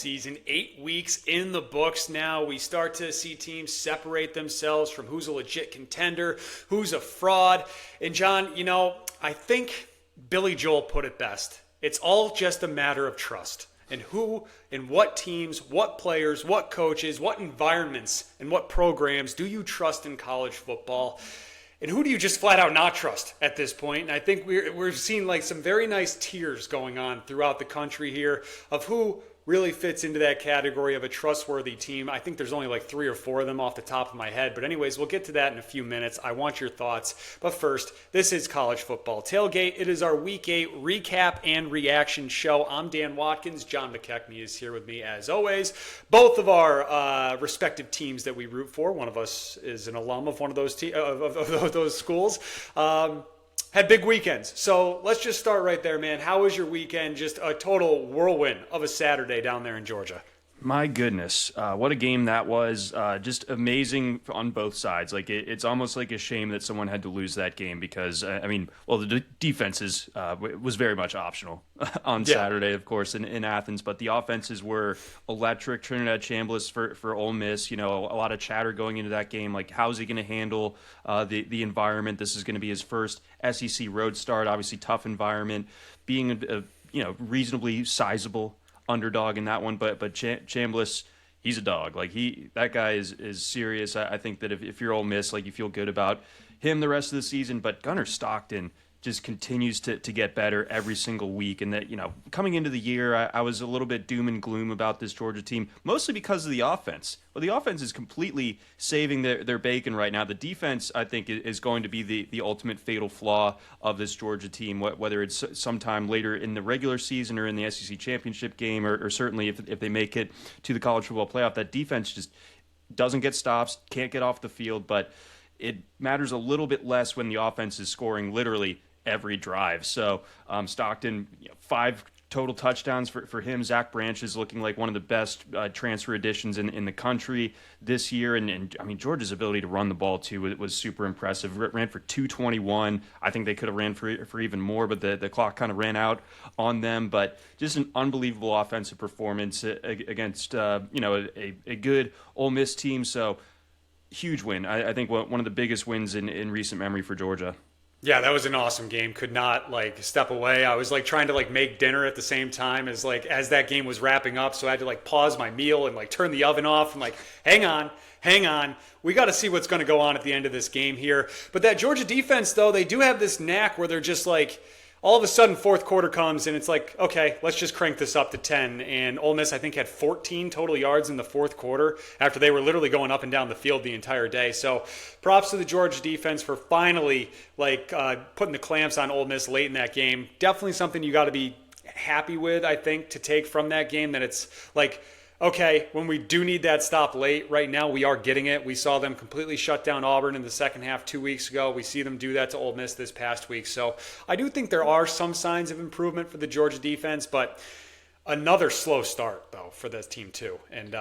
season. 8 weeks in the books now. We start to see teams separate themselves from who's a legit contender, who's a fraud. And John, I think Billy Joel put it best. It's all just a matter of trust. And who and what teams, what players, what coaches, what environments, and what programs do you trust in college football? And who do you just flat out not trust at this point? And I think we're seeing like some very nice tiers going on throughout the country here of who really fits into that category of a trustworthy team. I think there's only like 3 or 4 of them off the top of my head. But anyways, we'll get to that in a few minutes. I want your thoughts. But first, this is College Football Tailgate. It is our Week 8 recap and reaction show. I'm Dan Watkins. John McKechnie is here with me as always. Both of our respective teams that we root for. One of us is an alum of one of those of those schools. Had big weekends. So let's just start right there, man. How was your weekend? Just a total whirlwind of a Saturday down there in Georgia. My goodness, what a game that was. Just amazing on both sides. Like it's almost like a shame that someone had to lose that game because, the defenses was very much optional on Saturday, of course, in Athens. But the offenses were electric. Trinidad Chambliss for Ole Miss, a lot of chatter going into that game. Like, how's he going to handle the environment? This is going to be his first SEC road start. Obviously, tough environment. Being a reasonably sizable underdog in that one, but Chambliss, he's a dog. Like that guy is serious. I think that if you're Ole Miss, like you feel good about him the rest of the season. But Gunnar Stockton just continues to get better every single week. And that, coming into the year, I was a little bit doom and gloom about this Georgia team, mostly because of the offense. Well, the offense is completely saving their bacon right now. The defense, I think, is going to be the ultimate fatal flaw of this Georgia team, whether it's sometime later in the regular season or in the SEC championship game, or certainly if they make it to the college football playoff. That defense just doesn't get stops, can't get off the field, but it matters a little bit less when the offense is scoring literally every drive. So Stockton, 5 total touchdowns for him. Zach Branch is looking like one of the best transfer additions in the country this year. And Georgia's ability to run the ball, too, was super impressive. Ran for 221. I think they could have ran for even more, but the clock kind of ran out on them. But just an unbelievable offensive performance against, a good Ole Miss team. So huge win. I think one of the biggest wins in recent memory for Georgia. Yeah, that was an awesome game. Could not step away. I was trying to make dinner at the same time as that game was wrapping up. So I had to pause my meal and turn the oven off and hang on. We got to see what's going to go on at the end of this game here. But that Georgia defense, though, they do have this knack where they're just all of a sudden fourth quarter comes and it's okay, let's just crank this up to 10. And Ole Miss, I think, had 14 total yards in the fourth quarter after they were literally going up and down the field the entire day. So props to the Georgia defense for finally putting the clamps on Ole Miss late in that game. Definitely something you got to be happy with, I think, to take from that game, that it's okay, when we do need that stop late, right now we are getting it. We saw them completely shut down Auburn in the second half 2 weeks ago. We see them do that to Ole Miss this past week. So I do think there are some signs of improvement for the Georgia defense, but another slow start, though, for this team too. And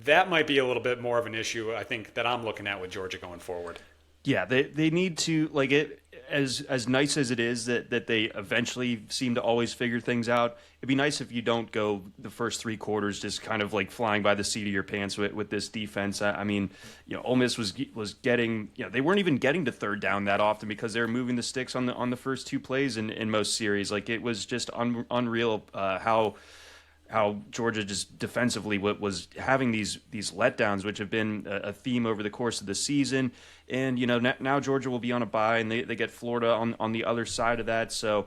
that might be a little bit more of an issue, I think, that I'm looking at with Georgia going forward. Yeah, they need to, as nice as it is that they eventually seem to always figure things out, it'd be nice if you don't go the first 3 quarters just kind of flying by the seat of your pants with this defense. Ole Miss was getting, they weren't even getting to third down that often because they were moving the sticks on the first 2 plays in most series. It was just unreal how Georgia just defensively was having these letdowns, which have been a theme over the course of the season. And, now Georgia will be on a bye, and they get Florida on the other side of that. So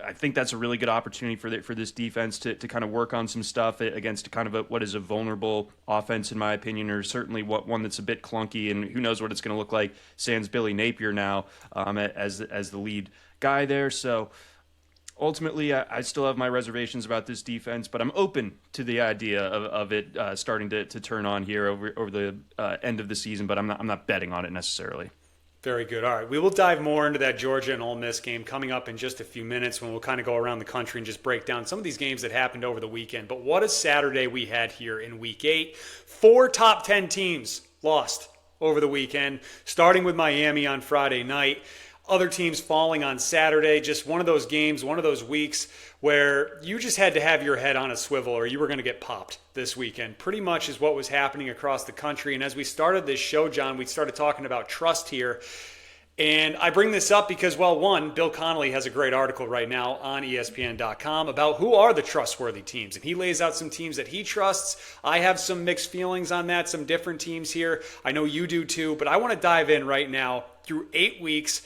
I think that's a really good opportunity for this defense to kind of work on some stuff against kind of what is a vulnerable offense, in my opinion, or certainly one that's a bit clunky, and who knows what it's going to look like sans Billy Napier now as the lead guy there. So ultimately, I still have my reservations about this defense, but I'm open to the idea of it starting to turn on here over the end of the season, but I'm not betting on it necessarily. Very good. All right, we will dive more into that Georgia and Ole Miss game coming up in just a few minutes when we'll kind of go around the country and just break down some of these games that happened over the weekend. But what a Saturday we had here in Week 8. 4 top 10 teams lost over the weekend, starting with Miami on Friday night. other teams falling on Saturday. Just one of those games, one of those weeks where you just had to have your head on a swivel or you were going to get popped this weekend. Pretty much is what was happening across the country. And as we started this show, John, we started talking about trust here. And I bring this up because, well, one, Bill Connolly has a great article right now on ESPN.com about who are the trustworthy teams. And he lays out some teams that he trusts. I have some mixed feelings on that, some different teams here. I know you do too, but I want to dive in right now through 8 weeks.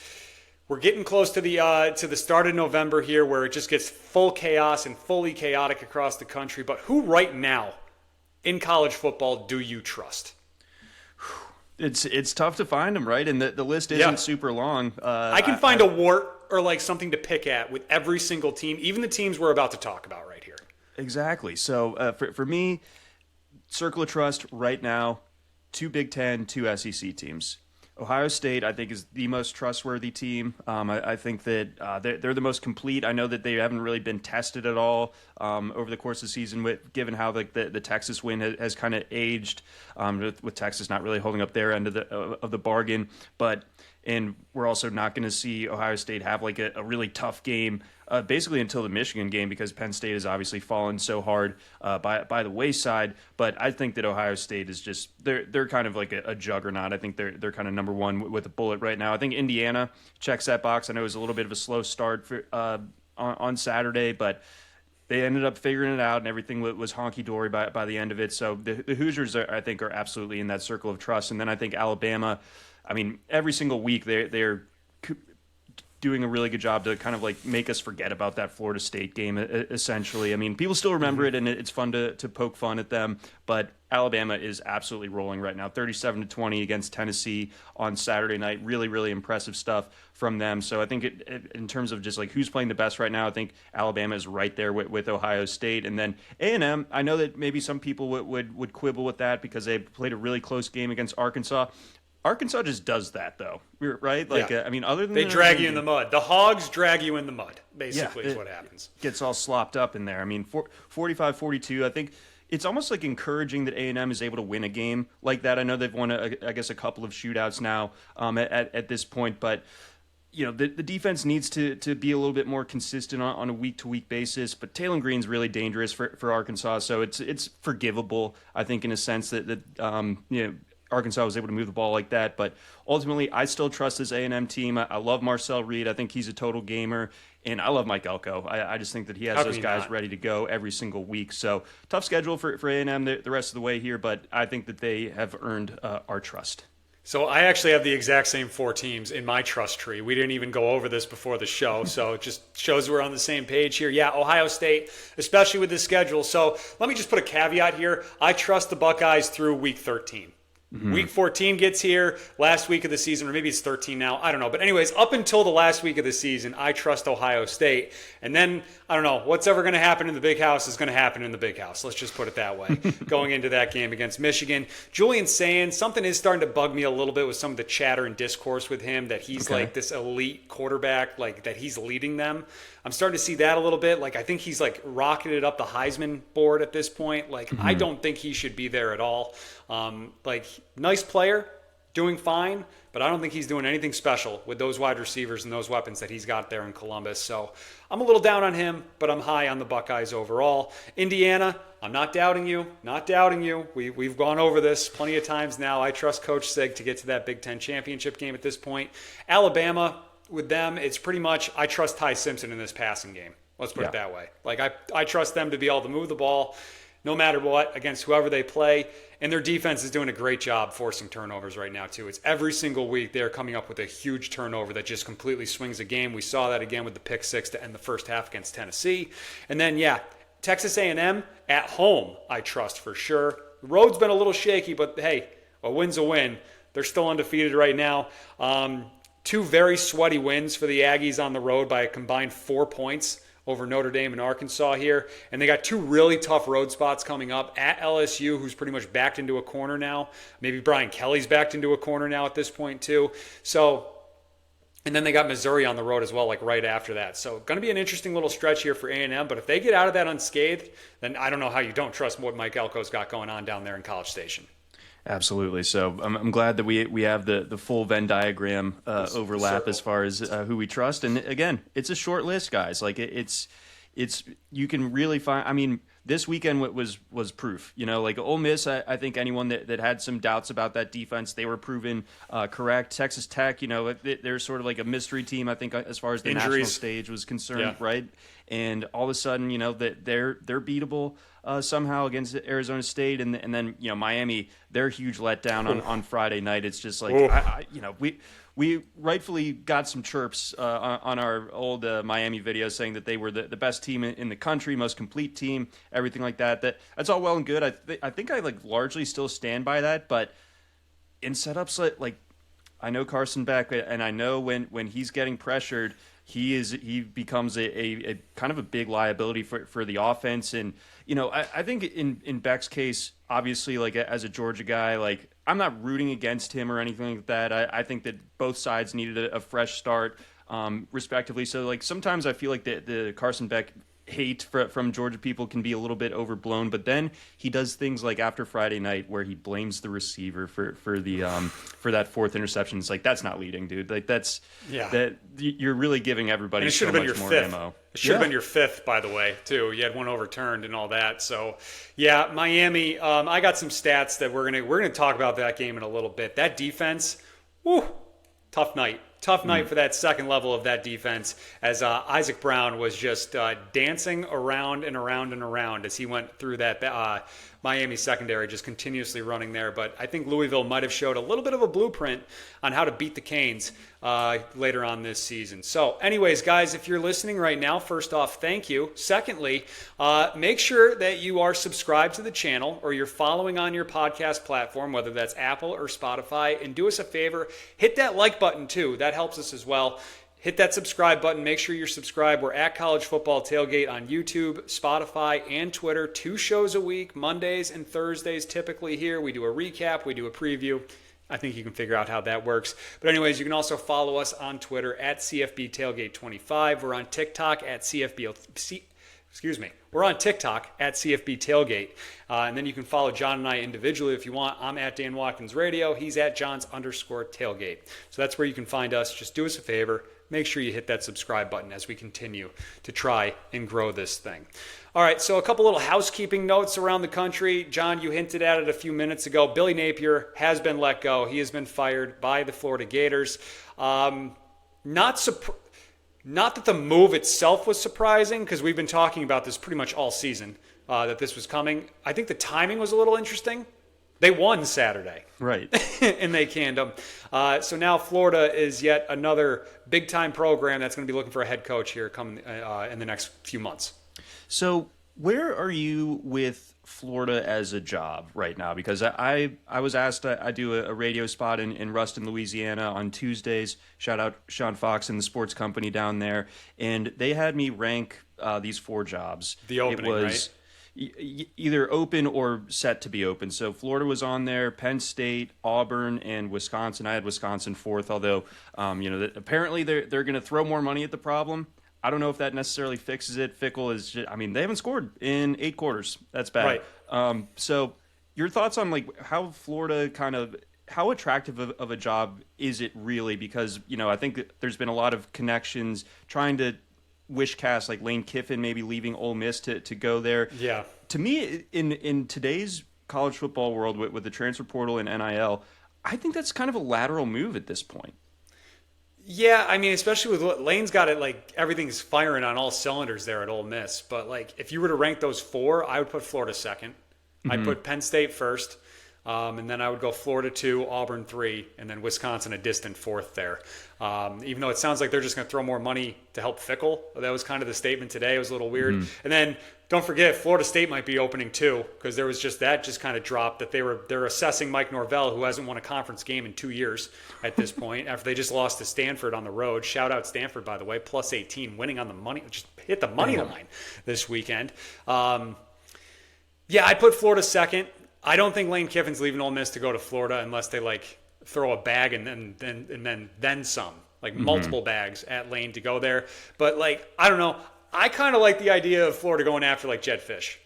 We're getting close to the start of November here where it just gets full chaos and fully chaotic across the country. But who right now in college football do you trust? It's tough to find them, right? And the list isn't super long. I can find a wart or like something to pick at with every single team, even the teams we're about to talk about right here. Exactly. So for me, circle of trust right now, 2 Big Ten, 2 SEC teams. Ohio State, I think, is the most trustworthy team. I think that they're the most complete. I know that they haven't really been tested at all over the course of the season, given how the Texas win has kind of aged, with Texas not really holding up their end of the bargain. And we're also not going to see Ohio State have like a really tough game basically until the Michigan game, because Penn State has obviously fallen so hard by the wayside. But I think that Ohio State is just they're kind of like a juggernaut. I think they're kind of number one with a bullet right now. I think Indiana checks that box. I know it was a little bit of a slow start on Saturday, but they ended up figuring it out, and everything was honky-dory by the end of it. So the Hoosiers, I think, are absolutely in that circle of trust. And then I think Alabama, I mean, every single week they're doing a really good job to kind of like make us forget about that Florida State game, essentially. I mean, people still remember it, and it's fun to poke fun at them, but Alabama is absolutely rolling right now. 37-20 against Tennessee on Saturday night. Really, really impressive stuff from them. So I think in terms of just like who's playing the best right now, I think Alabama is right there with Ohio State. And then A&M, I know that maybe some people would quibble with that because they played a really close game against Arkansas. Arkansas just does that, though, right? Like, yeah. I mean, other than they drag you in the mud. The Hogs drag you in the mud, basically, is what happens. Gets all slopped up in there. I mean, 45-42, I think it's almost like encouraging that A&M is able to win a game like that. I know they've won, I guess, a couple of shootouts now at this point, but you know, the defense needs to be a little bit more consistent on a week-to-week basis. But Taylor Green's really dangerous for Arkansas, so it's forgivable, I think, in a sense that you know, Arkansas was able to move the ball like that. But ultimately, I still trust this A&M team. I love Marcel Reed. I think he's a total gamer. And I love Mike Elko. I just think that he has those guys ready to go every single week. So tough schedule for A&M the rest of the way here, but I think that they have earned our trust. So I actually have the exact same 4 teams in my trust tree. We didn't even go over this before the show, so it just shows we're on the same page here. Yeah, Ohio State, especially with this schedule. So let me just put a caveat here. I trust the Buckeyes through week 13. Mm-hmm. Week 14 gets here, last week of the season, or maybe it's 13 now, I don't know. But anyways, up until the last week of the season, I trust Ohio State. And then, I don't know, what's ever going to happen in the big house is going to happen in the big house. Let's just put it that way, going into that game against Michigan. Julian's saying something is starting to bug me a little bit with some of the chatter and discourse with him, that he's like this elite quarterback, like that he's leading them. I'm starting to see that a little bit. Like, I think he's like rocketed up the Heisman board at this point. Like, I don't think he should be there at all. Like, nice player, doing fine, but I don't think he's doing anything special with those wide receivers and those weapons that he's got there in Columbus. So I'm a little down on him, but I'm high on the Buckeyes overall. Indiana, I'm not doubting you, We've gone over this plenty of times now. I trust Coach Sig to get to that Big Ten championship game at this point. Alabama, with them, it's pretty much I trust Ty Simpson in this passing game. Let's put it that way. Like, I trust them to be able to move the ball no matter what against whoever they play. And their defense is doing a great job forcing turnovers right now, too. It's every single week they're coming up with a huge turnover that just completely swings a game. We saw that again with the pick 6 to end the first half against Tennessee. And then, Texas A&M at home, I trust for sure. The road's been a little shaky, but hey, a win's a win. They're still undefeated right now. 2 very sweaty wins for the Aggies on the road by a combined 4 points over Notre Dame and Arkansas here. And they got 2 really tough road spots coming up at LSU, who's pretty much backed into a corner now. Maybe Brian Kelly's backed into a corner now at this point too. So, and then they got Missouri on the road as well, like right after that. So going to be an interesting little stretch here for A&M. But if they get out of that unscathed, then I don't know how you don't trust what Mike Elko's got going on down there in College Station. Absolutely. So I'm glad that we have the full Venn diagram overlap as far as who we trust. And again, it's a short list, guys. Like it's you can really find. I mean, this weekend was proof. Like Ole Miss, I think anyone that had some doubts about that defense, they were proven correct. Texas Tech, they're sort of like a mystery team. I think as far as the national stage was concerned, right? And all of a sudden, that they're beatable somehow against Arizona State, and then Miami, their huge letdown on Friday night. It's just like we rightfully got some chirps on our old Miami video saying that they were the best team in the country, most complete team, everything like that. That's all well and good. I think I largely still stand by that, but in setups like I know Carson Beck, and I know when he's getting pressured, he becomes a kind of a big liability for the offense. And I think in Beck's case, obviously, like as a Georgia guy, like I'm not rooting against him or anything like that. I think that both sides needed a fresh start, respectively. So like sometimes I feel like the Carson Beck hate from Georgia people can be a little bit overblown, but then he does things like after Friday night where he blames the receiver for that fourth interception. It's like, that's not leading, dude. Like that you're really giving everybody so much more ammo. It should have been your fifth, by the way, too. You had one overturned and all that. So, yeah, Miami. I got some stats that we're gonna talk about that game in a little bit. That defense, tough night. Tough night for that second level of that defense, as Isaac Brown was just dancing around and around and around as he went through that Miami secondary, just continuously running there. But I think Louisville might have showed a little bit of a blueprint on how to beat the Canes later on this season. So anyways, guys, if you're listening right now, first off, thank you. Secondly, make sure that you are subscribed to the channel or you're following on your podcast platform, whether that's Apple or Spotify. And do us a favor, hit that like button too. That helps us as well. Hit that subscribe button. Make sure you're subscribed. We're at College Football Tailgate on YouTube, Spotify, and Twitter. 2 shows a week, Mondays and Thursdays typically here. We do a recap. We do a preview. I think you can figure out how that works. But anyways, you can also follow us on Twitter at CFB Tailgate 25. We're on TikTok at We're on TikTok at CFB Tailgate. And then you can follow John and I individually if you want. I'm at Dan Watkins Radio. He's at Johns_Tailgate. So that's where you can find us. Just do us a favor. Make sure you hit that subscribe button as we continue to try and grow this thing. All right, so a couple little housekeeping notes around the country. John, you hinted at it a few minutes ago. Billy Napier has been let go. He has been fired by the Florida Gators. Not that the move itself was surprising, because we've been talking about this pretty much all season, that this was coming. I think the timing was a little interesting. They won Saturday. Right. And they canned them. So now Florida is yet another big-time program that's going to be looking for a head coach here coming in the next few months. So where are you with Florida as a job right now? Because I was asked, I do a radio spot in Ruston, Louisiana on Tuesdays. Shout out Sean Fox and the sports company down there. And they had me rank these 4 jobs. The opening, right? Either open or set to be open. So Florida was on there, Penn State, Auburn, and Wisconsin. I had Wisconsin 4th, although apparently they're going to throw more money at the problem. I don't know if that necessarily fixes it. Fickle is just, they haven't scored in 8 quarters. That's bad. Right. So your thoughts on how Florida how attractive of a job is it really? Because, I think there's been a lot of connections trying to wish cast Lane Kiffin maybe leaving Ole Miss to go there. Yeah. To me, in today's college football world with the transfer portal and NIL, I think that's kind of a lateral move at this point. Yeah, especially with what Lane's got it, everything's firing on all cylinders there at Ole Miss. But, if you were to rank those 4, I would put Florida second. Mm-hmm. I'd put Penn State first. And then I would go Florida 2, Auburn 3, and then Wisconsin a distant 4th there. Even though it sounds like they're just going to throw more money to help Fickle. That was kind of the statement today. It was a little weird. Mm-hmm. And then don't forget, Florida State might be opening too, because there was just kind of dropped that they're assessing Mike Norvell, who hasn't won a conference game in 2 years at this point, after they just lost to Stanford on the road. Shout out Stanford, by the way, plus 18, winning on the money, just hit the money line this weekend. Yeah, I'd put Florida second. I don't think Lane Kiffin's leaving Ole Miss to go to Florida unless they throw a bag and then some, multiple bags at Lane to go there. But I don't know. I kind of like the idea of Florida going after Jed Fish.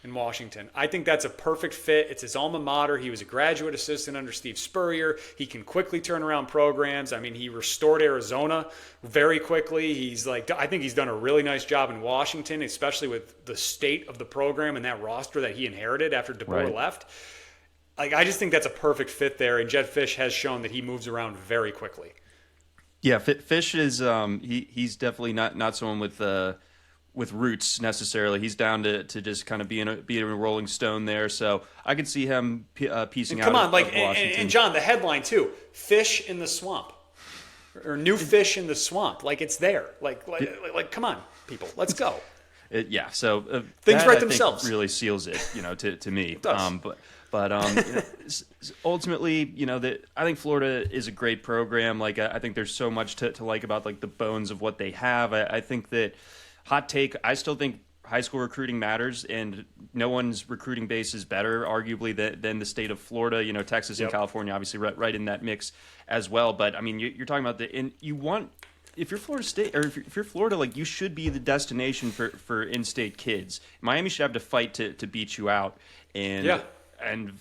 in Washington. I think that's a perfect fit. It's his alma mater. He was a graduate assistant under Steve Spurrier. He can quickly turn around programs. I mean, he restored Arizona very quickly. I think he's done a really nice job in Washington, especially with the state of the program and that roster that he inherited after DeBoer left. I just think that's a perfect fit there, and Jedd Fisch has shown that he moves around very quickly. Yeah, Fisch is he's definitely not someone with roots necessarily. He's down to just kind of being a rolling stone there. So I could see him piecing out. Come on, of Washington. And John, the headline too: "Fish in the swamp," or "New fish in the swamp." Like it's there. Like come on, people, let's go. So things that, write I themselves. Think really seals it, to me. It does. But ultimately, I think Florida is a great program. Like I think there's so much to like about like the bones of what they have. I think that hot take. I still think high school recruiting matters, and no one's recruiting base is better, arguably, than the state of Florida. Texas and California, obviously, right in that mix as well. But I mean, you're talking about if you're Florida State, or if you're Florida, like you should be the destination for in-state kids. Miami should have to fight to beat you out, and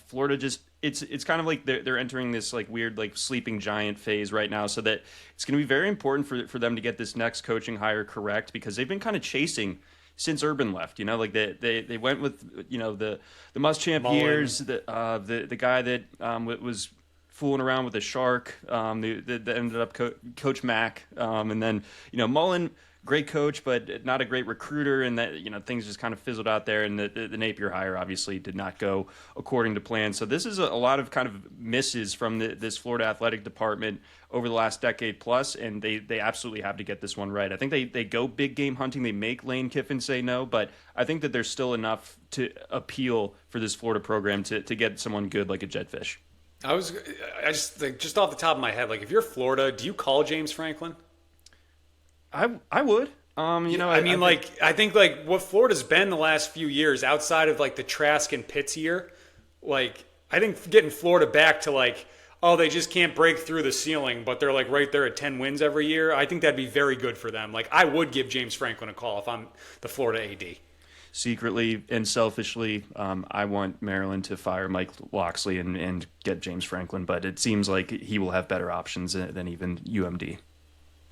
Florida just it's kind of like they're entering this like weird like sleeping giant phase right now, so that it's going to be very important for them to get this next coaching hire correct, because they've been kind of chasing since Urban left. Like they went with the Muschamp Mullen. Years, the guy that was fooling around with a shark, that ended up Coach Mack, and then Mullen, great coach, but not a great recruiter, and that things just kind of fizzled out there. And the Napier hire obviously did not go according to plan. So this is a lot of kind of misses from this Florida athletic department over the last decade plus, and they absolutely have to get this one right. I think they go big game hunting. They make Lane Kiffin say no, but I think that there's still enough to appeal for this Florida program to get someone good like a Jedd Fisch. I just like, just off the top of my head, like if you're Florida, do you call James Franklin? I would. I think what Florida's been the last few years, outside of like the Trask and Pitts year, like I think getting Florida back to like, oh, they just can't break through the ceiling, but they're like right there at 10 wins every year. I think that'd be very good for them. Like I would give James Franklin a call if I'm the Florida AD. Secretly and selfishly, I want Maryland to fire Mike Loxley and get James Franklin, but it seems like he will have better options than even UMD.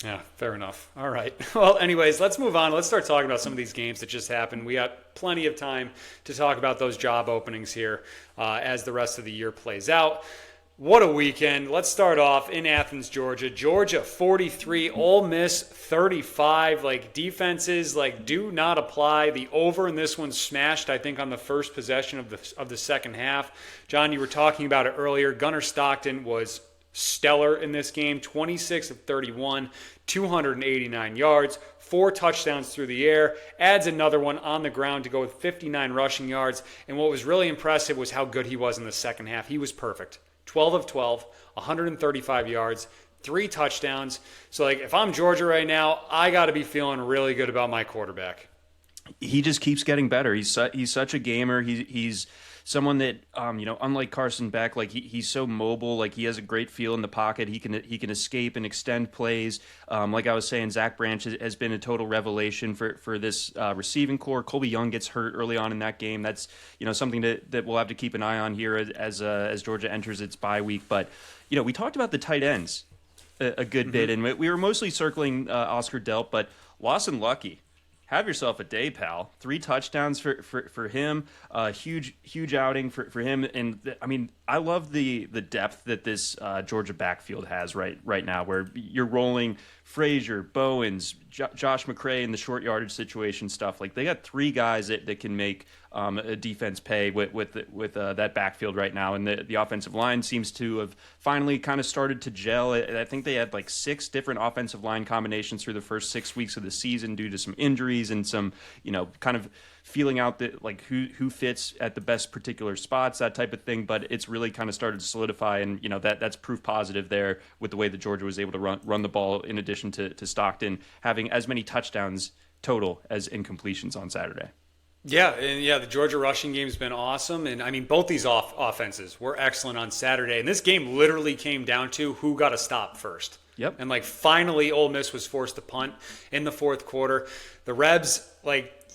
Yeah, fair enough. All right. Well, anyways, let's move on. Let's start talking about some of these games that just happened. We got plenty of time to talk about those job openings here as the rest of the year plays out. What a weekend. Let's start off in Athens, Georgia. Georgia 43, Ole Miss 35. Like defenses do not apply. The over in this one smashed, I think, on the first possession of the second half. John, you were talking about it earlier. Gunnar Stockton was stellar in this game, 26 of 31, 289 yards, 4 touchdowns through the air, adds another one on the ground to go with 59 rushing yards. And what was really impressive was how good he was in the second half. He was perfect. 12 of 12, 135 yards, 3 touchdowns. So if I'm Georgia right now, I got to be feeling really good about my quarterback. He just keeps getting better. He's such a gamer. He's someone that, unlike Carson Beck, he's so mobile. He has a great feel in the pocket. He can escape and extend plays. Like I was saying, Zach Branch has been a total revelation for this receiving core. Colby Young gets hurt early on in that game. That's something that we'll have to keep an eye on here as Georgia enters its bye week. But we talked about the tight ends a good bit, and we were mostly circling Oscar Delp, but Lawson Lucky. Have yourself a day, pal. 3 touchdowns for him. Huge outing for him. And I mean, I love the depth that this Georgia backfield has right now, where you're rolling Frazier, Bowens, Josh McCray in the short yardage situation stuff. They got 3 guys that can make a defense pay with that backfield right now. And the offensive line seems to have finally kind of started to gel. I think they had 6 different offensive line combinations through the first 6 weeks of the season due to some injuries and some, kind of feeling out that who fits at the best particular spots, that type of thing. But it's really kind of started to solidify, and that's proof positive there with the way that Georgia was able to run the ball, in addition to Stockton having as many touchdowns total as incompletions on Saturday. Yeah, the Georgia rushing game's been awesome, and I mean both these offenses were excellent on Saturday, and this game literally came down to who got a stop first. Yep. And finally Ole Miss was forced to punt in the fourth quarter. The Rebs,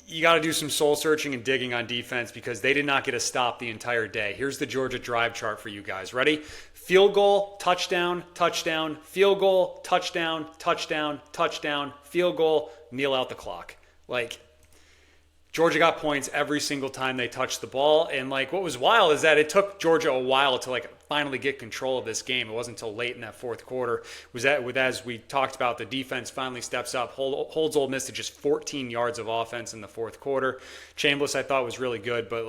you got to do some soul searching and digging on defense because they did not get a stop the entire day. Here's the Georgia drive chart for you guys. Ready? Field goal, touchdown, touchdown, field goal, touchdown, touchdown, touchdown, field goal, kneel out the clock. Georgia got points every single time they touched the ball. And what was wild is that it took Georgia a while to finally get control of this game. It wasn't until late in that fourth quarter. As we talked about, the defense finally steps up, holds Ole Miss to just 14 yards of offense in the fourth quarter. Chambliss, I thought, was really good, but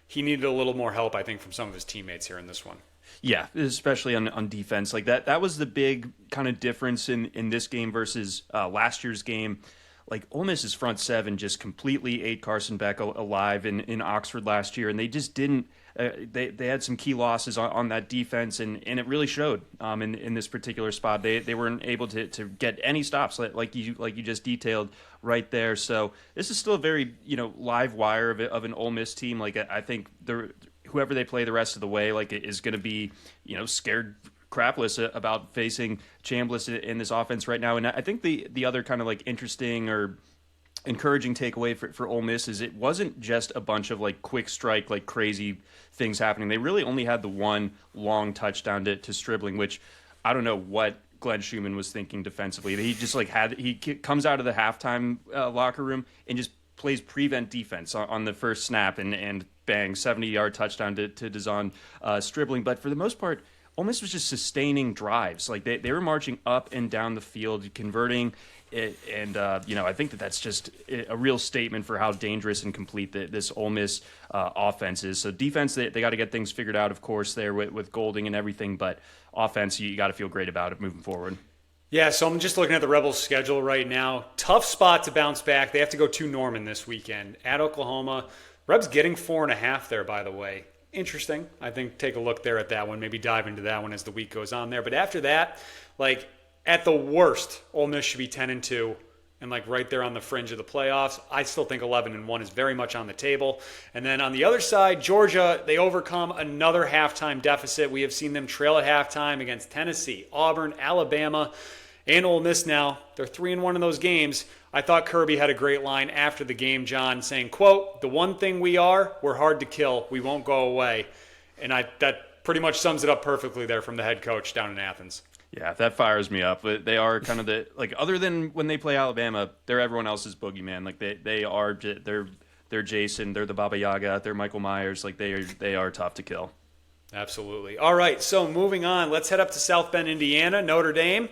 he needed a little more help, I think, from some of his teammates here in this one. Yeah, especially on defense. That was the big kind of difference in this game versus last year's game. Ole Miss's front seven just completely ate Carson Beck alive in Oxford last year, and they just didn't. They had some key losses on that defense, and it really showed in this particular spot. They weren't able to get any stops like you just detailed right there. So this is still a very live wire of an Ole Miss team. I think whoever they play the rest of the way is going to be scared crapless about facing Chambliss in this offense right now. And I think the other kind of interesting or encouraging takeaway for Ole Miss is it wasn't just a bunch of quick strike, crazy things happening. They really only had the one long touchdown to Stribling, which I don't know what Glenn Schumann was thinking defensively. He just he comes out of the halftime locker room and just plays prevent defense on the first snap and bang, 70-yard touchdown to Dazon Stribling. But for the most part, Ole Miss was just sustaining drives. They were marching up and down the field, converting it, and I think that's just a real statement for how dangerous and complete this Ole Miss offense is. So defense, they got to get things figured out, of course, there with Golding and everything, but offense, you got to feel great about it moving forward. Yeah, so I'm just looking at the Rebels' schedule right now. Tough spot to bounce back. They have to go to Norman this weekend at Oklahoma. Rebs getting 4.5 there, by the way. Interesting. I think take a look there at that one. Maybe dive into that one as the week goes on there. But after that, at the worst, Ole Miss should be 10-2 and right there on the fringe of the playoffs. I still think 11-1 is very much on the table. And then on the other side, Georgia, they overcome another halftime deficit. We have seen them trail at halftime against Tennessee, Auburn, Alabama, and Ole Miss now. They're 3-1 in those games. I thought Kirby had a great line after the game, John, saying, quote, "The one thing we're hard to kill. We won't go away." And that pretty much sums it up perfectly there from the head coach down in Athens. Yeah, that fires me up. They are kind of other than when they play Alabama, they're everyone else's boogeyman. They're Jason, they're the Baba Yaga, they're Michael Myers. They are tough to kill. Absolutely. All right, so moving on, let's head up to South Bend, Indiana. Notre Dame,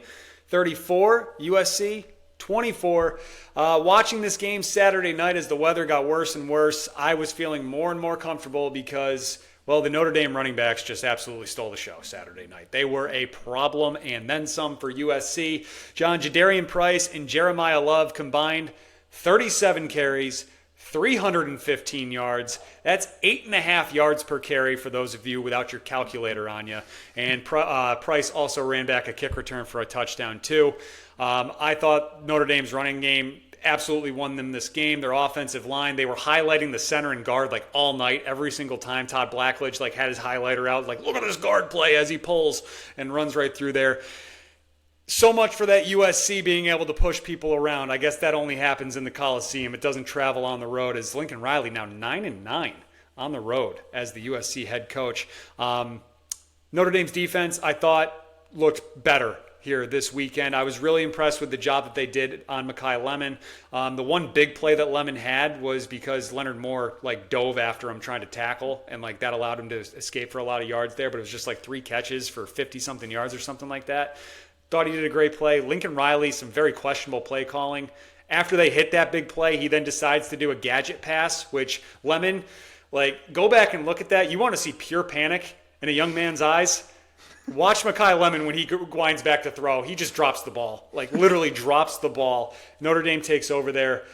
34, USC, 24. Watching this game Saturday night as the weather got worse and worse, I was feeling more and more comfortable because, the Notre Dame running backs just absolutely stole the show Saturday night. They were a problem and then some for USC. Jadarian Price and Jeremiah Love combined 37 carries, 315 yards. That's 8.5 yards per carry for those of you without your calculator on you. And Price also ran back a kick return for a touchdown too. I thought Notre Dame's running game absolutely won them this game. Their offensive line, they were highlighting the center and guard all night, every single time. Todd Blackledge had his highlighter out, look at this guard play as he pulls and runs right through there. So much for that USC being able to push people around. I guess that only happens in the Coliseum. It doesn't travel on the road. As Lincoln Riley now 9-9 on the road as the USC head coach. Notre Dame's defense, I thought, looked better here this weekend. I was really impressed with the job that they did on Mekhi Lemon. The one big play that Lemon had was because Leonard Moore dove after him trying to tackle, and that allowed him to escape for a lot of yards there, but it was just 3 catches for 50-something yards or something like that. Thought he did a great play. Lincoln Riley, some very questionable play calling. After they hit that big play, he then decides to do a gadget pass, which Lemon, go back and look at that. You want to see pure panic in a young man's eyes? Watch Mekhi Lemon when he winds back to throw. He just drops the ball, literally drops the ball. Notre Dame takes over there.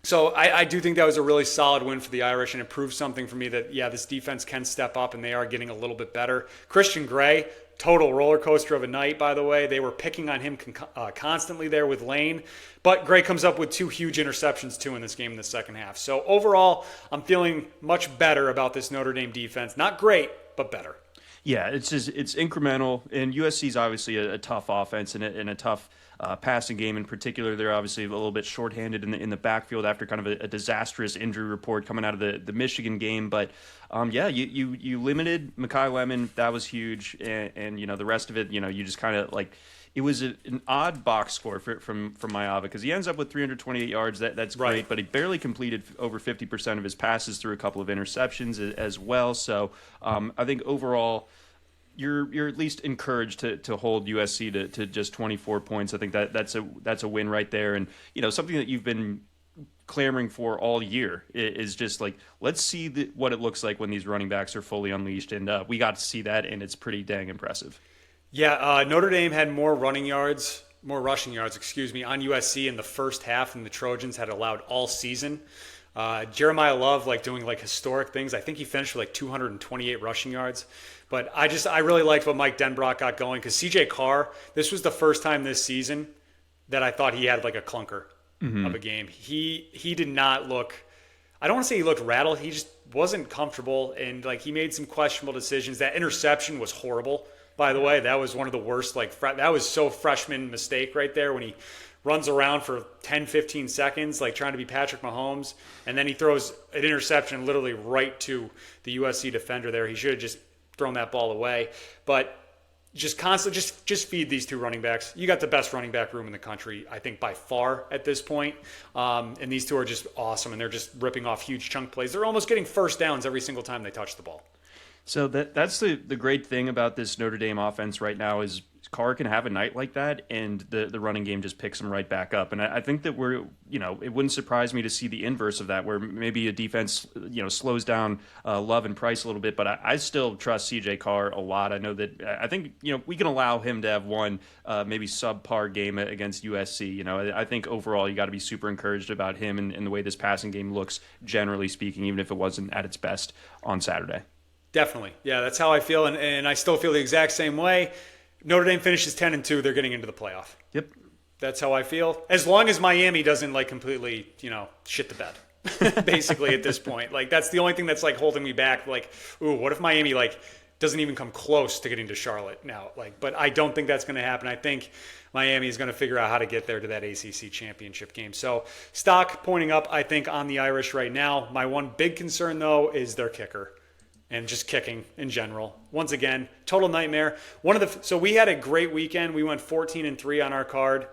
So I do think that was a really solid win for the Irish, and it proved something for me that, this defense can step up, and they are getting a little bit better. Christian Gray, total roller coaster of a night, by the way. They were picking on him constantly there with Lane, but Gray comes up with 2 huge interceptions, too, in this game in the second half. So overall, I'm feeling much better about this Notre Dame defense. Not great, but better. Yeah, it's incremental, and USC is obviously a tough offense and a tough passing game in particular. They're obviously a little bit shorthanded in the backfield after kind of a disastrous injury report coming out of the Michigan game. But yeah, you limited Mekhi Lemon, that was huge, and the rest of it, you just kind of like. It was an odd box score from Maiyava because he ends up with 328 yards. That's great, Right. but he barely completed over 50% of his passes through a couple of interceptions as well. So I think overall, you're at least encouraged to hold USC to just 24 points. I think that's a win right there, and something that you've been clamoring for all year is just like, let's see what it looks like when these running backs are fully unleashed, and we got to see that, and it's pretty dang impressive. Yeah, Notre Dame had more rushing yards, on USC in the first half than the Trojans had allowed all season. Jeremiah Love doing historic things. I think he finished with 228 rushing yards. But I really liked what Mike Denbrock got going because CJ Carr, this was the first time this season that I thought he had a clunker of a game. He did not look. I don't want to say he looked rattled. He just wasn't comfortable, and he made some questionable decisions. That interception was horrible. By the way, that was one of the worst, that was so freshman mistake right there when he runs around for 10, 15 seconds, trying to be Patrick Mahomes, and then he throws an interception literally right to the USC defender there. He should have just thrown that ball away. But just constantly, just feed these two running backs. You got the best running back room in the country, I think, by far at this point. And these two are just awesome, and they're just ripping off huge chunk plays. They're almost getting first downs every single time they touch the ball. So that's the great thing about this Notre Dame offense right now is Carr can have a night like that, and the running game just picks him right back up. And I think that it wouldn't surprise me to see the inverse of that, where maybe a defense, slows down Love and Price a little bit. But I still trust CJ Carr a lot. I know that I think we can allow him to have one maybe subpar game against USC. I think overall you got to be super encouraged about him and the way this passing game looks, generally speaking, even if it wasn't at its best on Saturday. Definitely. Yeah, that's how I feel, and I still feel the exact same way. Notre Dame finishes 10-2, they're getting into the playoff. Yep. That's how I feel. As long as Miami doesn't completely, shit the bed. Basically at this point. That's the only thing that's holding me back. Ooh, what if Miami doesn't even come close to getting to Charlotte now? But I don't think that's going to happen. I think Miami is going to figure out how to get there to that ACC championship game. So stock pointing up, I think, on the Irish right now. My one big concern, though, is their kicker. And just kicking in general. Once again, total nightmare. So we had a great weekend. We went 14-3 on our card.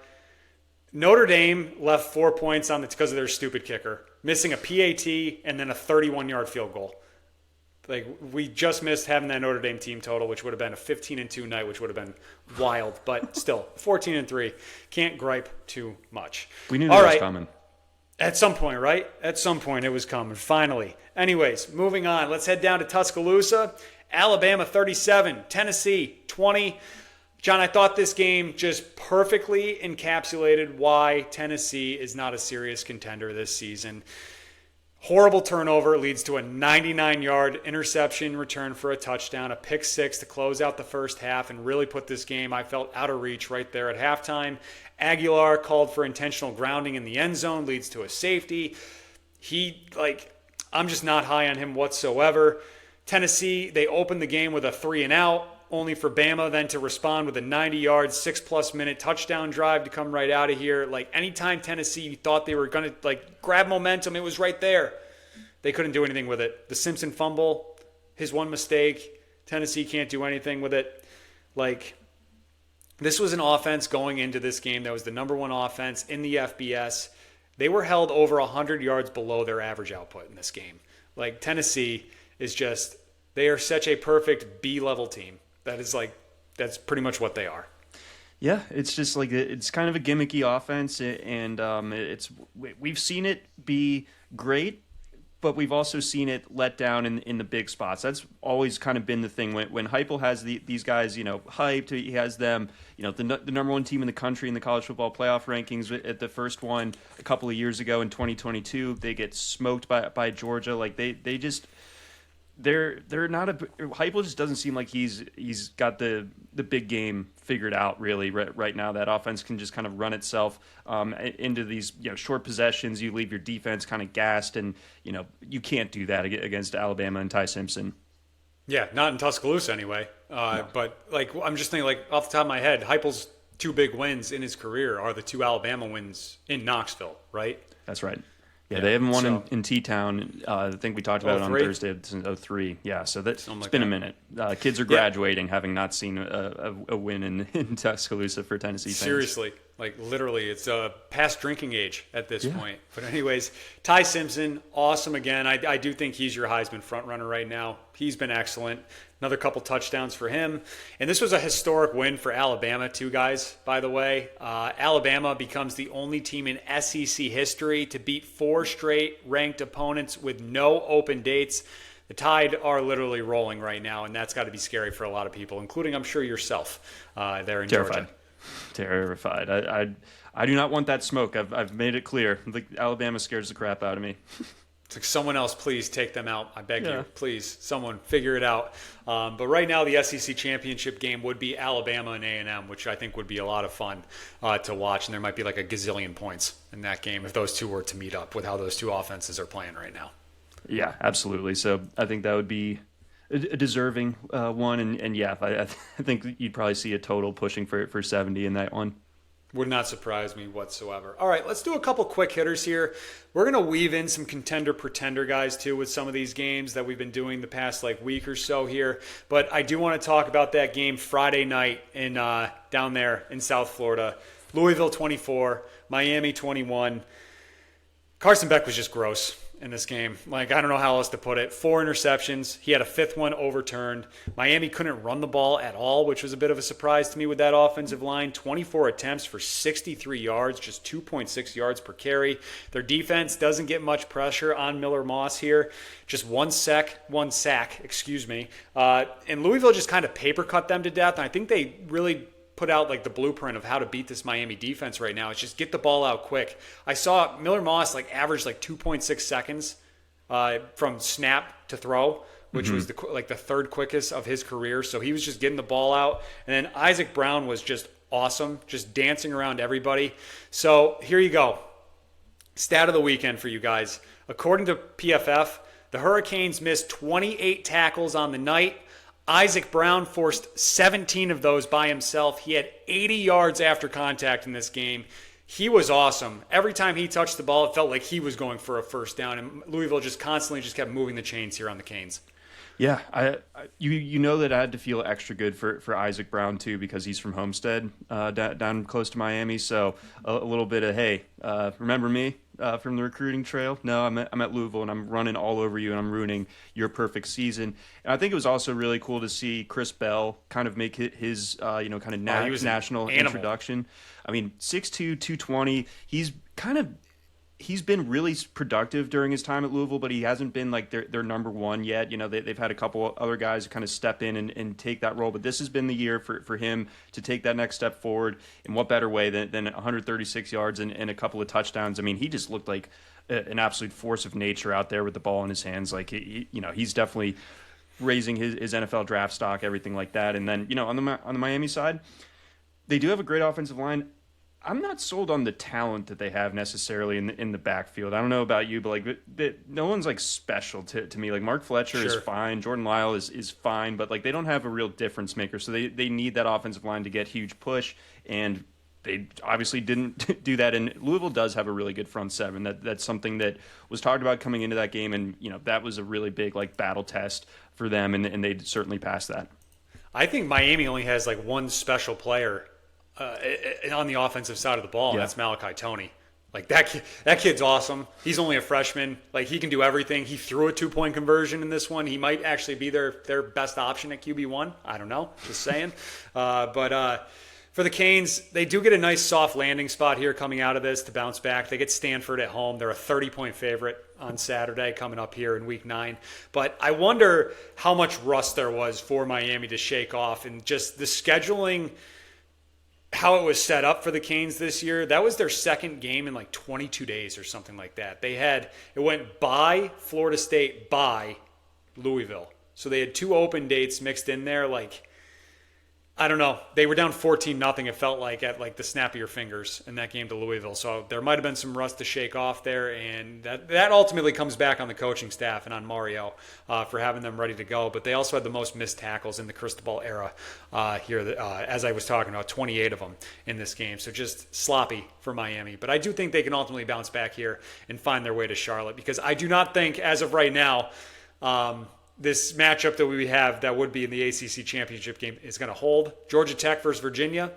Notre Dame left 4 points on because of their stupid kicker, missing a PAT and then a 31-yard field goal. We just missed having that Notre Dame team total, which would have been a 15-2 night, which would have been wild. But still, 14-3. Can't gripe too much. We knew that was coming. At some point, right? At some point it was coming, finally. Anyways, moving on. Let's head down to Tuscaloosa. Alabama 37, Tennessee 20. John, I thought this game just perfectly encapsulated why Tennessee is not a serious contender this season. Horrible turnover leads to a 99-yard interception return for a touchdown, a pick six to close out the first half and really put this game, I felt, out of reach right there at halftime. Aguilar called for intentional grounding in the end zone, leads to a safety. I'm just not high on him whatsoever. Tennessee, they opened the game with a 3-and-out, only for Bama then to respond with a 90-yard, 6+ minute touchdown drive to come right out of here. Anytime Tennessee thought they were going to grab momentum, it was right there. They couldn't do anything with it. The Simpson fumble, his one mistake, Tennessee can't do anything with it. This was an offense going into this game that was the number one offense in the FBS. They were held over 100 yards below their average output in this game. Tennessee is just, they are such a perfect B-level team. That's pretty much what they are. Yeah, it's just it's kind of a gimmicky offense, and we've seen it be great, but we've also seen it let down in the big spots. That's always kind of been the thing. When Heupel has these guys, hyped, he has them, the number one team in the country in the college football playoff rankings at the first one a couple of years ago in 2022. They get smoked by Georgia. They're not Heupel just doesn't seem like he's got the big game figured out really right now. That offense can just kind of run itself into these short possessions. You leave your defense kind of gassed, and you can't do that against Alabama and Ty Simpson. Yeah, not in Tuscaloosa anyway. But like, I'm just thinking, like off the top of my head, Heupel's two big wins in his career are the two Alabama wins in Knoxville, right? That's right. Yeah, they haven't won so- in T-Town. I think we talked about it on 03? Thursday since 03. Yeah, so it's like been a that. minute. Kids are graduating, having not seen a win in Tuscaloosa for Tennessee fans. Seriously, like literally, it's past drinking age at this point. But anyways, Ty Simpson, awesome again. I do think he's your Heisman frontrunner right now. He's been excellent. Another couple touchdowns for him. And this was a historic win for Alabama, too, guys, by the way. Alabama becomes the only team in SEC history to beat 4 straight ranked opponents with no open dates. The Tide are literally rolling right now, and that's got to be scary for a lot of people, including, I'm sure, yourself there in Terrified. Georgia. Terrified. I do not want that smoke. I've made it clear. Alabama scares the crap out of me. It's like, someone else, please take them out. I beg you. Please, someone figure it out. But right now, the SEC championship game would be Alabama and A&M, which I think would be a lot of fun to watch. And there might be like a gazillion points in that game if those two were to meet up with how those two offenses are playing right now. Yeah, absolutely. So I think that would be a deserving one. And yeah, I think you'd probably see a total pushing for 70 in that one. Would not surprise me whatsoever. All right, let's do a couple quick hitters here. We're going to weave in some contender-pretender guys, too, with some of these games that we've been doing the past week or so here. But I do want to talk about that game Friday night in down there in South Florida. Louisville 24, Miami 21. Carson Beck was just gross in this game. I don't know how else to put it. 4 interceptions. He had a 5th one overturned. Miami couldn't run the ball at all, which was a bit of a surprise to me with that offensive line. 24 attempts for 63 yards, just 2.6 yards per carry. Their defense doesn't get much pressure on Miller Moss here. Just one sack, and Louisville just kind of paper cut them to death. And I think they really put out the blueprint of how to beat this Miami defense right now. It's just get the ball out quick. I saw Miller Moss average 2.6 seconds from snap to throw, which was the 3rd quickest of his career. So he was just getting the ball out. And then Isaac Brown was just awesome, just dancing around everybody. So here you go. Stat of the weekend for you guys. According to PFF, the Hurricanes missed 28 tackles on the night. Isaac Brown forced 17 of those by himself. He had 80 yards after contact in this game. He was awesome. Every time he touched the ball, it felt like he was going for a first down, and Louisville just constantly kept moving the chains here on the Canes. Yeah, you know that I had to feel extra good for Isaac Brown too, because he's from Homestead, down close to Miami. So a little bit of, hey, remember me from the recruiting trail? No, I'm at Louisville and I'm running all over you and I'm ruining your perfect season. And I think it was also really cool to see Chris Bell kind of make his national introduction. I mean, 6'2", 220. He's been really productive during his time at Louisville, but he hasn't been their number one yet. They've had a couple other guys kind of step in and take that role, but this has been the year for him to take that next step forward. In what better way than 136 yards and a couple of touchdowns? I mean, he just looked like an absolute force of nature out there with the ball in his hands. He's definitely raising his NFL draft stock, everything like that. And then, on the Miami side, they do have a great offensive line. I'm not sold on the talent that they have necessarily in the backfield. I don't know about you, but no one's special to me. Mark Fletcher is fine, Jordan Lyle is fine, but they don't have a real difference maker. So they need that offensive line to get huge push, and they obviously didn't do that. And Louisville does have a really good front seven. That's something that was talked about coming into that game, and that was a really big battle test for them, and they certainly passed that. I think Miami only has one special player on the offensive side of the ball, and that's Malachi Toney. That kid's awesome. He's only a freshman. He can do everything. He threw a 2-point conversion in this one. He might actually be their best option at QB1. I don't know. Just saying. But for the Canes, they do get a nice soft landing spot here coming out of this to bounce back. They get Stanford at home. They're a 30-point favorite on Saturday coming up here in Week 9. But I wonder how much rust there was for Miami to shake off, and just the scheduling, how it was set up for the Canes this year. That was their second game in 22 days or something like that. It went by Florida State, by Louisville. So they had 2 open dates mixed in there. I don't know. They were down 14-0. It felt like at like the snap of your fingers in that game to Louisville. So there might have been some rust to shake off there, and that ultimately comes back on the coaching staff and on Mario for having them ready to go. But they also had the most missed tackles in the Cristobal era here, as I was talking about, 28 of them in this game. So just sloppy for Miami. But I do think they can ultimately bounce back here and find their way to Charlotte, because I do not think, as of right now, this matchup that we have that would be in the ACC championship game is going to hold. Georgia Tech versus Virginia.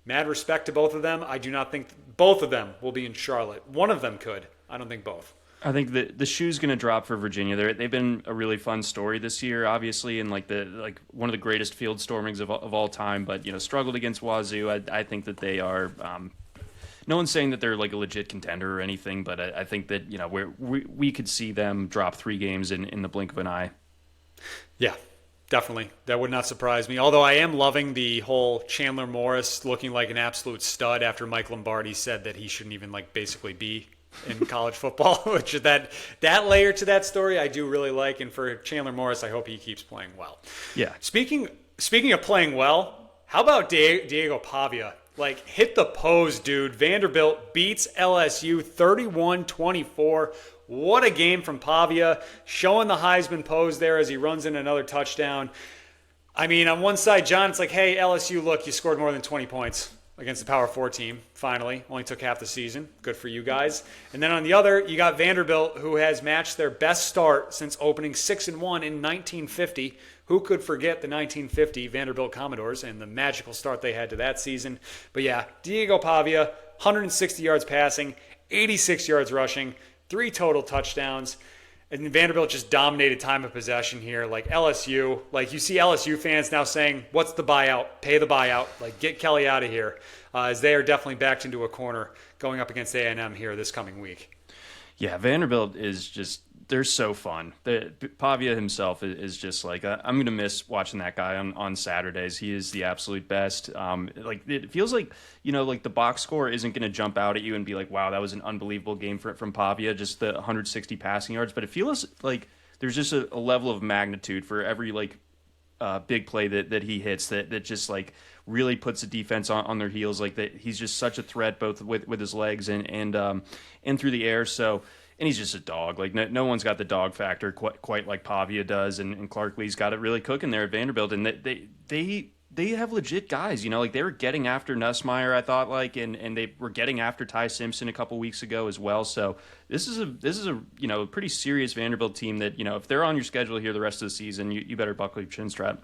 Mad respect to both of them. I do not think both of them will be in Charlotte. One of them could. I don't think both. I think the shoe's going to drop for Virginia. They've been a really fun story this year, obviously, and like one of the greatest field stormings of all time. But struggled against Wazoo. I think that they are. No one's saying that they're like a legit contender or anything, but I think that we could see them drop 3 games in the blink of an eye. Yeah, definitely. That would not surprise me. Although I am loving the whole Chandler Morris looking like an absolute stud after Mike Lombardi said that he shouldn't even basically be in college football, which is that layer to that story I do really like. And for Chandler Morris, I hope he keeps playing well. Yeah. Speaking of playing well, how about Diego Pavia? Hit the pose, dude. Vanderbilt beats LSU 31-24. What a game from Pavia, showing the Heisman pose there as he runs in another touchdown. I mean, on one side, John, it's like, hey, LSU, look, you scored more than 20 points against the Power 4 team, finally. Only took half the season. Good for you guys. And then on the other, you got Vanderbilt, who has matched their best start since opening 6-1 in 1950. Who could forget the 1950 Vanderbilt Commodores and the magical start they had to that season? But yeah, Diego Pavia, 160 yards passing, 86 yards rushing, 3 total touchdowns. And Vanderbilt just dominated time of possession here. LSU, you see LSU fans now saying, what's the buyout? Pay the buyout. Get Kelly out of here. As they are definitely backed into a corner going up against A&M here this coming week. Yeah, Vanderbilt is just, they're so fun. Pavia himself is just I'm going to miss watching that guy on Saturdays. He is the absolute best. It feels like, the box score isn't going to jump out at you and be like, wow, that was an unbelievable game from Pavia, just the 160 passing yards. But it feels like there's just a level of magnitude for every big play that he hits that just really puts the defense on their heels. That he's just such a threat both with his legs and through the air. So. And he's just a dog. No one's got the dog factor quite like Pavia does, and Clark Lee's got it really cooking there at Vanderbilt. And they have legit guys. They were getting after Nussmeier, I thought, and they were getting after Ty Simpson a couple weeks ago as well. So this is a pretty serious Vanderbilt team that if they're on your schedule here the rest of the season, you better buckle your chin strap.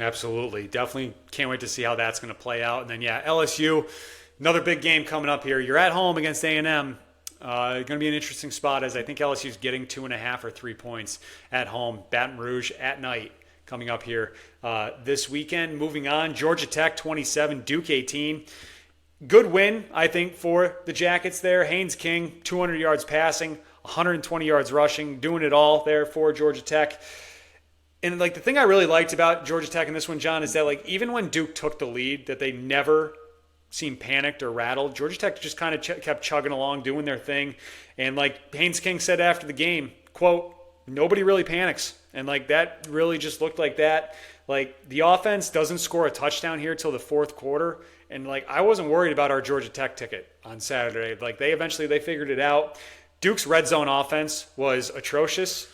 Absolutely, definitely can't wait to see how that's going to play out. And then LSU, another big game coming up here. You're at home against A&M. Going to be an interesting spot, as I think LSU's getting 2.5 or 3 points at home. Baton Rouge at night coming up here this weekend. Moving on, Georgia Tech 27, Duke 18. Good win, I think, for the Jackets there. Haynes King, 200 yards passing, 120 yards rushing, doing it all there for Georgia Tech. And the thing I really liked about Georgia Tech in this one, John, is that even when Duke took the lead, that they never seemed panicked or rattled. Georgia Tech just kind of kept chugging along, doing their thing. And Haynes King said after the game, quote, nobody really panics. And that really just looked like that. The offense doesn't score a touchdown here till the fourth quarter. And I wasn't worried about our Georgia Tech ticket on Saturday. They figured it out. Duke's red zone offense was atrocious.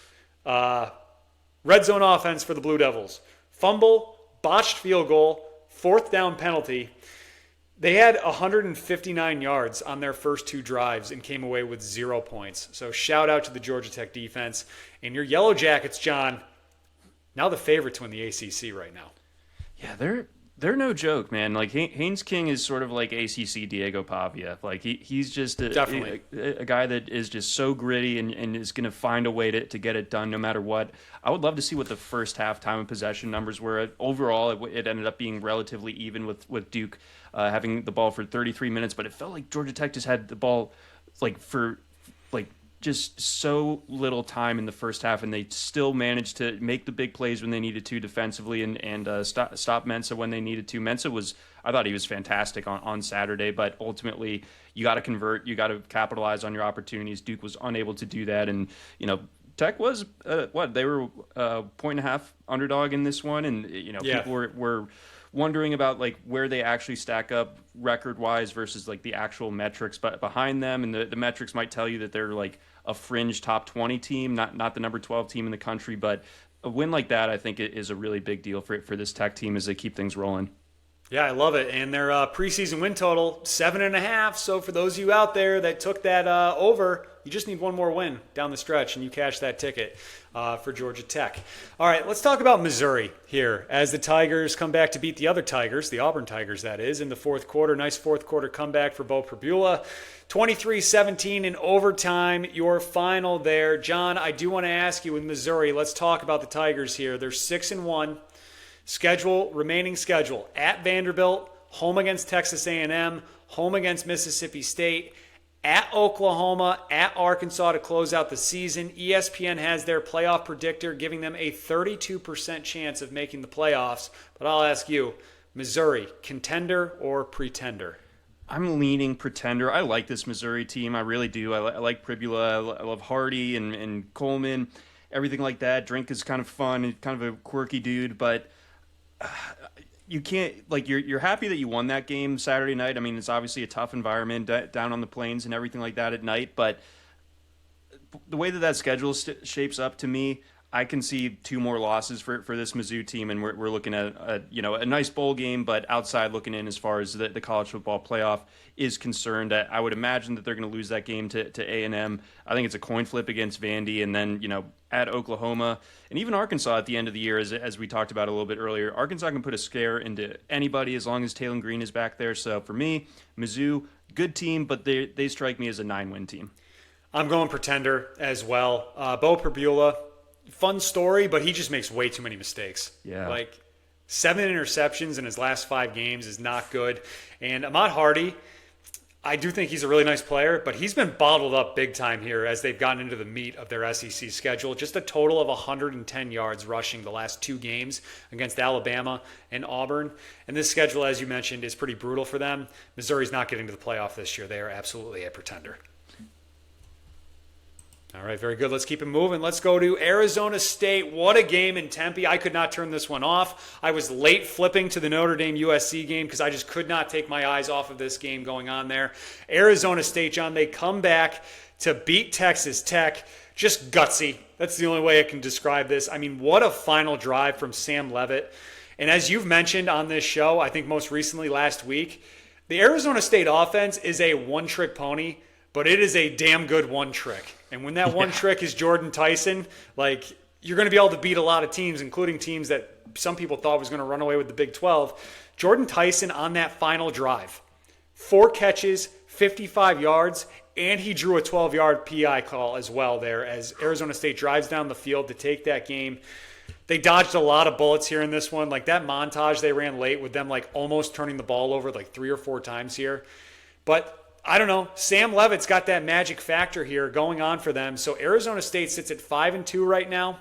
Red zone offense for the Blue Devils. Fumble, botched field goal, 4th down penalty. They had 159 yards on their first 2 drives and came away with 0 points. So shout out to the Georgia Tech defense. And your Yellow Jackets, John, now the favorite to win the ACC right now. Yeah, they're no joke, man. Haynes King is sort of like ACC Diego Pavia. He's just definitely a guy that is just so gritty and is going to find a way to get it done no matter what. I would love to see what the first half time of possession numbers were. Overall, it ended up being relatively even with Duke having the ball for 33 minutes, but it felt like Georgia Tech just had the ball for just so little time in the first half, and they still managed to make the big plays when they needed to defensively and stop Mensa when they needed to. Mensa I thought he was fantastic on Saturday, but ultimately you got to convert, you got to capitalize on your opportunities. Duke was unable to do that, and Tech was they were a 1.5 underdog in this one, and people were wondering about like where they actually stack up record-wise versus like the actual metrics but behind them. And the metrics might tell you that they're like a fringe top 20 team, not the number 12 team in the country. But a win like that, I think, is a really big deal for this Tech team as they keep things rolling. Yeah, I love it. And their preseason win total, 7.5. So for those of you out there that took that over, you just need one more win down the stretch, and you cash that ticket for Georgia Tech. All right, let's talk about Missouri here as the Tigers come back to beat the other Tigers, the Auburn Tigers, that is, in the fourth quarter. Nice fourth quarter comeback for Bo Pribula. 23-17 in overtime, your final there. John, I do want to ask you, in Missouri, let's talk about the Tigers here. They're 6-1. Remaining schedule, at Vanderbilt, home against Texas A&M, home against Mississippi State, at Oklahoma, at Arkansas to close out the season. ESPN has their playoff predictor giving them a 32% chance of making the playoffs. But I'll ask you, Missouri, contender or pretender? I'm leaning pretender. I like this Missouri team. I really do. I like Pribula. I love Hardy and Coleman, everything like that. Drink is kind of fun and kind of a quirky dude, but you can't, like, you're happy that you won that game Saturday night. I mean, it's obviously a tough environment down on the plains and everything like that at night, but the way that schedule shapes up, to me, I can see two more losses for this Mizzou team, and we're looking at a nice bowl game, but outside looking in as far as the college football playoff is concerned. I would imagine that they're going to lose that game to A&M. I think it's a coin flip against Vandy, and then at Oklahoma and even Arkansas at the end of the year, as we talked about a little bit earlier. Arkansas can put a scare into anybody as long as Taylon Green is back there. So for me, Mizzou, good team, but they strike me as a 9-win team. I'm going pretender as well. Bo Pribula, fun story, but he just makes way too many mistakes. Yeah. Like 7 interceptions in his last 5 games is not good. And Ahmad Hardy, I do think he's a really nice player, but he's been bottled up big time here as they've gotten into the meat of their SEC schedule. Just a total of 110 yards rushing the last 2 games against Alabama and Auburn. And this schedule, as you mentioned, is pretty brutal for them. Missouri's not getting to the playoff this year. They are absolutely a pretender. All right, very good. Let's keep it moving. Let's go to Arizona State. What a game in Tempe. I could not turn this one off. I was late flipping to the Notre Dame USC game because I just could not take my eyes off of this game going on there. Arizona State, John, they come back to beat Texas Tech. Just gutsy. That's the only way I can describe this. I mean, what a final drive from Sam Leavitt. And as you've mentioned on this show, I think most recently last week, the Arizona State offense is a one-trick pony, but it is a damn good one trick. And when that one trick is Jordan Tyson, like, you're going to be able to beat a lot of teams, including teams that some people thought was going to run away with the Big 12. Jordan Tyson on that final drive, 4 catches, 55 yards, and he drew a 12-yard PI call as well there as Arizona State drives down the field to take that game. They dodged a lot of bullets here in this one. Like that montage they ran late with them like almost turning the ball over like 3 or 4 times here. But I don't know. Sam Leavitt's got that magic factor here going on for them. So Arizona State sits at 5-2 right now.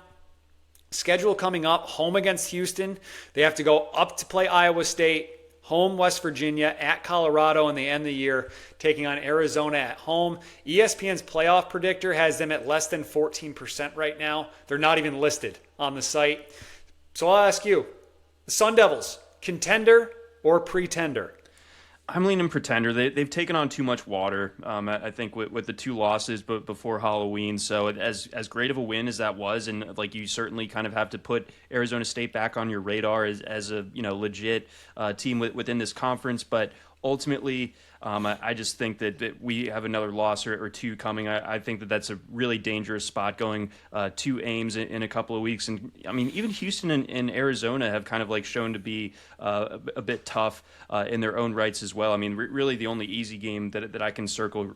Schedule coming up, home against Houston. They have to go up to play Iowa State, home West Virginia, at Colorado, and they end the year taking on Arizona at home. ESPN's playoff predictor has them at less than 14% right now. They're not even listed on the site. So I'll ask you, the Sun Devils, contender or pretender? I'm leaning pretender. They've taken on too much water, I think, with the 2 losses but before Halloween. So as great of a win as that was, and like you certainly kind of have to put Arizona State back on your radar as a legit team within this conference. But ultimately, I just think that we have another loss or 2 coming. I think that's a really dangerous spot going to Ames in a couple of weeks. And I mean, even Houston and Arizona have kind of like shown to be a bit tough in their own rights as well. I mean, really the only easy game that I can circle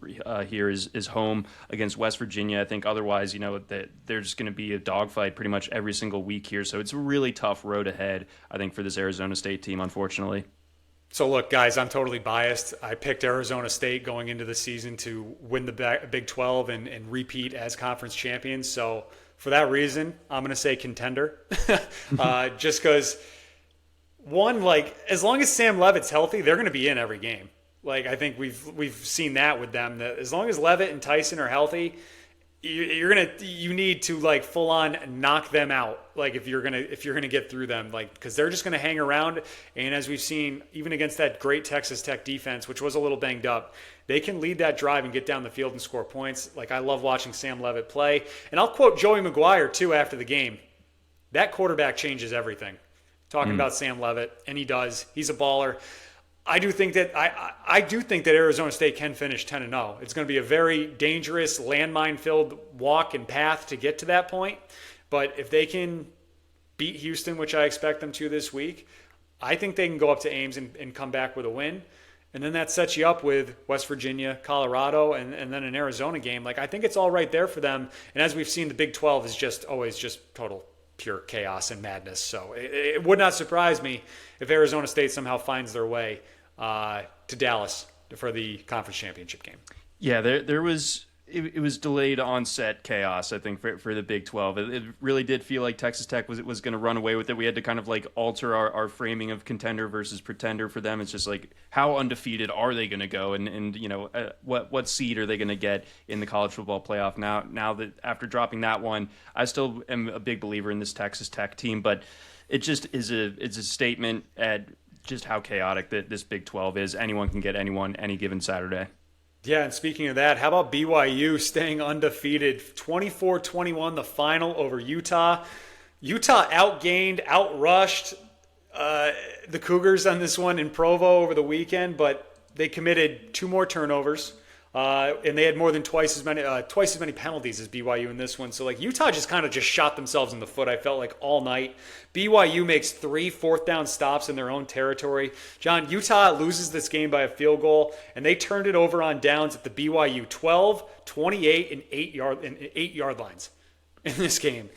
here is home against West Virginia. I think otherwise, that there's just going to be a dogfight pretty much every single week here. So it's a really tough road ahead, I think, for this Arizona State team, unfortunately. So look, guys, I'm totally biased. I picked Arizona State going into the season to win the Big 12 and repeat as conference champions. So for that reason, I'm going to say contender. Just because, one, like, as long as Sam Leavitt's healthy, they're going to be in every game. Like, I think we've seen that with them. That as long as Leavitt and Tyson are healthy, you need to like full on knock them out, like if you're gonna get through them, like because they're just gonna hang around. And as we've seen, even against that great Texas Tech defense, which was a little banged up, they can lead that drive and get down the field and score points. Like I love watching Sam Leavitt play, and I'll quote Joey McGuire too after the game. That quarterback changes everything. Talking about Sam Leavitt, and he does. He's a baller. I do think that Arizona State can finish 10-0. It's going to be a very dangerous, landmine-filled walk and path to get to that point. But if they can beat Houston, which I expect them to this week, I think they can go up to Ames and come back with a win. And then that sets you up with West Virginia, Colorado, and then an Arizona game. Like I think it's all right there for them. And as we've seen, the Big 12 is just always just total pure chaos and madness. So it would not surprise me if Arizona State somehow finds their way to Dallas for the conference championship game. Yeah, there was it was delayed onset chaos, I think, for the Big 12. It really did feel like Texas Tech was going to run away with it. We had to kind of like alter our framing of contender versus pretender for them. It's just like, how undefeated are they going to go, and you know what seed are they going to get in the college football playoff? Now that after dropping that one, I still am a big believer in this Texas Tech team, but it just it's a statement at just how chaotic that this Big 12 is. Anyone can get anyone any given Saturday. Yeah, and speaking of that, how about BYU staying undefeated? 24-21, the final over Utah. Utah outgained, outrushed the Cougars on this one in Provo over the weekend, but they committed 2 more turnovers. And they had more than twice as many penalties as BYU in this one. So like Utah just shot themselves in the foot, I felt like, all night. BYU makes 3 fourth-down stops in their own territory. John, Utah loses this game by a field goal, and they turned it over on downs at the BYU 12, 28, and 8-yard lines in this game.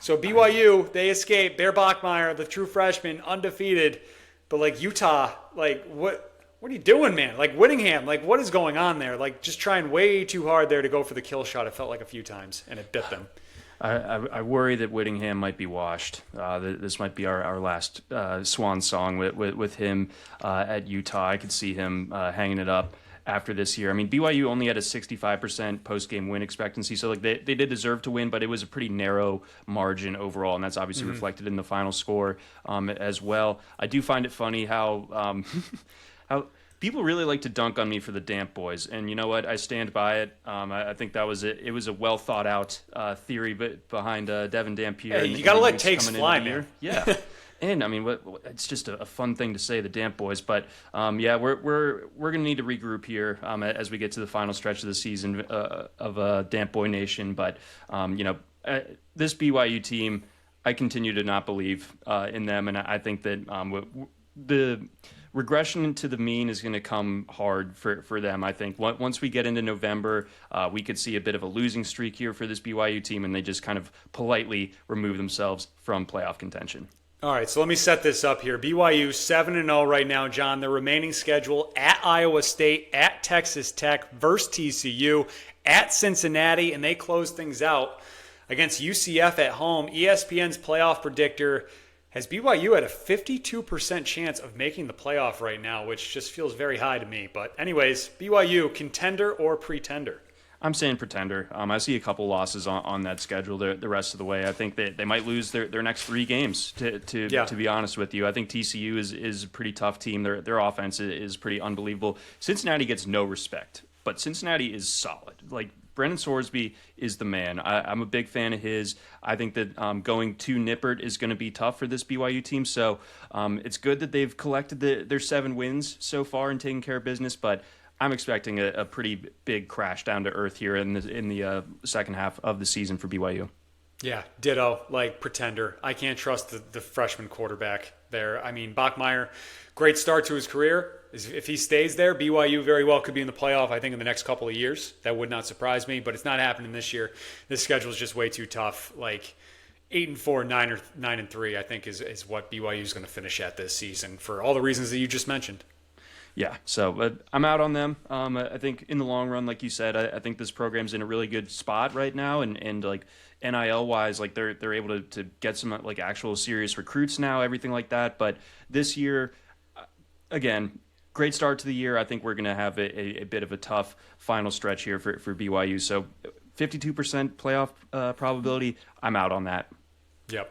So BYU, they escape. Bear Bachmeier, the true freshman, undefeated. But like Utah, like what are you doing, man? Like Whittingham, like what is going on there? Like just trying way too hard there to go for the kill shot. It felt like a few times, and it bit them. I worry that Whittingham might be washed. This might be our last swan song with him at Utah. I could see him hanging it up after this year. I mean, BYU only had a 65% post-game win expectancy, so like they did deserve to win, but it was a pretty narrow margin overall, and that's obviously reflected in the final score as well. I do find it funny how how people really like to dunk on me for the Damp Boys, and you know what? I stand by it. I think that was it. It was a well thought out theory behind Devin Dampier. Hey, you got to let takes fly, man. Yeah, and I mean, it's just a fun thing to say, the Damp Boys. But yeah, we're gonna need to regroup here as we get to the final stretch of the season of Damp Boy Nation. But you know, this BYU team, I continue to not believe in them, and I think that the regression to the mean is going to come hard for them. I think once we get into November, we could see a bit of a losing streak here for this BYU team, and they just kind of politely remove themselves from playoff contention. All right, so let me set this up here. BYU 7-0 right now, John. Their remaining schedule at Iowa State, at Texas Tech, versus TCU, at Cincinnati, and they close things out against UCF at home. ESPN's playoff predictor has BYU at a 52% chance of making the playoff right now, which just feels very high to me. But anyways, BYU, contender or pretender? I'm saying pretender. I see a couple losses on that schedule the rest of the way. I think that they might lose their next 3 games, to be honest with you. I think TCU is a pretty tough team. Their offense is pretty unbelievable. Cincinnati gets no respect, but Cincinnati is solid. Like, Brendan Sorsby is the man. I'm a big fan of his. I think that going to Nippert is going to be tough for this BYU team. So it's good that they've collected their 7 wins so far and taken care of business. But I'm expecting a pretty big crash down to earth here in the second half of the season for BYU. Yeah, ditto. Like pretender. I can't trust the freshman quarterback there. I mean, Bachmeier, great start to his career. If he stays there, BYU very well could be in the playoff, I think, in the next couple of years. That would not surprise me, but it's not happening this year. This schedule is just way too tough. Like 8-4, 9-3, I think is what BYU is going to finish at this season for all the reasons that you just mentioned. Yeah, so I'm out on them. I think in the long run, like you said, I think this program's in a really good spot right now, and like NIL wise, like they're able to get some like actual serious recruits now, everything like that. But this year, again, great start to the year. I think we're going to have a bit of a tough final stretch here for BYU. So 52% playoff probability. I'm out on that. Yep.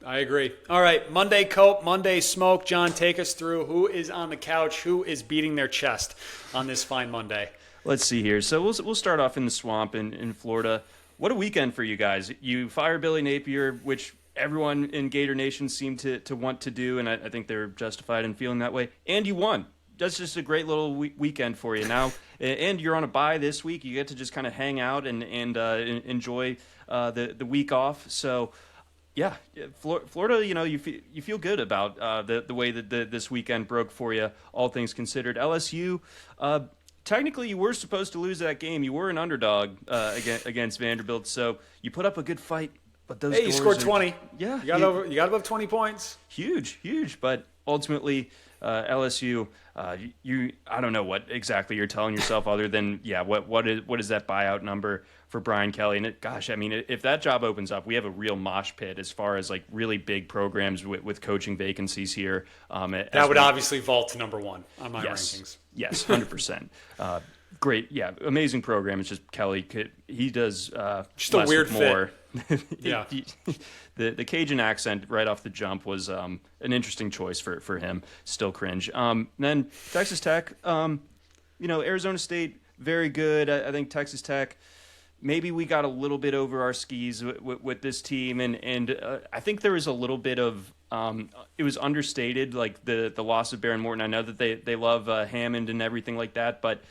I agree. All right, Monday Cope, Monday Smoke. John, take us through who is on the couch, who is beating their chest on this fine Monday. Let's see here. So we'll start off in the swamp in Florida. What a weekend for you guys. You fire Billy Napier, which everyone in Gator Nation seemed to want to do, and I think they're justified in feeling that way. And you won. That's just a great little weekend for you now. And you're on a bye this week. You get to just kind of hang out and enjoy the week off. So, yeah, Florida, you feel good about the way that this weekend broke for you, all things considered. LSU, technically you were supposed to lose that game. You were an underdog against Vanderbilt, so you put up a good fight. But those you scored 20. Yeah. You got above 20 points. Huge. But ultimately, LSU, I don't know what exactly you're telling yourself other than, what is that buyout number for Brian Kelly? And if that job opens up, we have a real mosh pit as far as like really big programs with coaching vacancies here. That would obviously vault to number one on my rankings. Yes, 100%. Great, amazing program. It's just Kelly, he does just a weird more. Fit. Yeah. The Cajun accent right off the jump was an interesting choice for him. Still cringe. Then Texas Tech, Arizona State, very good. I think Texas Tech, maybe we got a little bit over our skis with this team, and I think there was a little bit of it was understated, like the loss of Baron Morton. I know that they love Hammond and everything like that, but